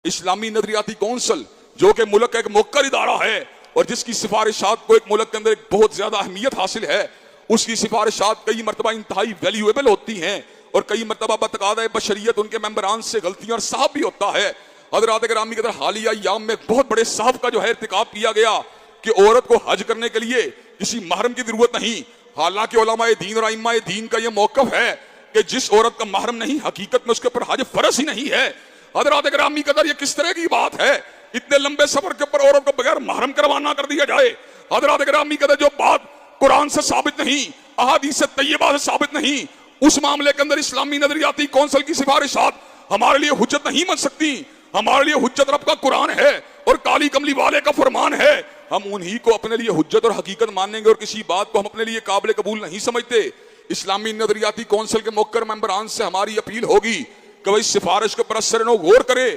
इस्लामी नजरियाती council जो कि मुल्क का एक मुक्कर इदारा है और जिसकी सिफारिशात को एक मुल्क के अंदर एक बहुत ज्यादा अहमियत हासिल है, उसकी सिफारिशात कई मरतबा इंतहाई वैल्यूएबल होती हैं और कई मरतबा बतकादा बशरियत उनके मेंबरान से गलतियां और साहब भी होता है। हज़रात गिरामी के अंदर हालिया याम में बहुत बड़े साहब का जो है इर्तिकाब किया गया कि औरत को हज करने के लिए किसी महरम की जरूरत नहीं। हालांकि उलमाए दीन और इमाए दीन का यह मौकफ है कि जिस औरत का महरम नहीं, हकीकत में उसके ऊपर हज फर्ज ही नहीं है। हज़रात गिरामी के अंदर ये किस तरह की बात है, इतने लंबे सफर के ऊपर औरत को बगैर महरम करवाना कर दिया जाए। हज़रात गिरामी के अंदर जो बात कुरान से साबित नहीं, अहादीस से तैयबा से साबित नहीं, उस मामले के अंदर इस्लामी नजरियाती कौंसिल की सिफारिशात हमारे लिए हुज्जत नहीं बन सकती। हमारे लिए हुज्जत रब का कुरान है और काली कमली वाले का फरमान है। हम उन्हीं को अपने लिए हुज्जत और हकीकत मानेंगे और किसी बात को हम अपने लिए काबिल कबूल नहीं समझते। इस्लामी नजरियाती कौंसिल के मुक्कर मेंबरान से हमारी अपील होगी कि भाई सिफारिश के पर असर गौर करे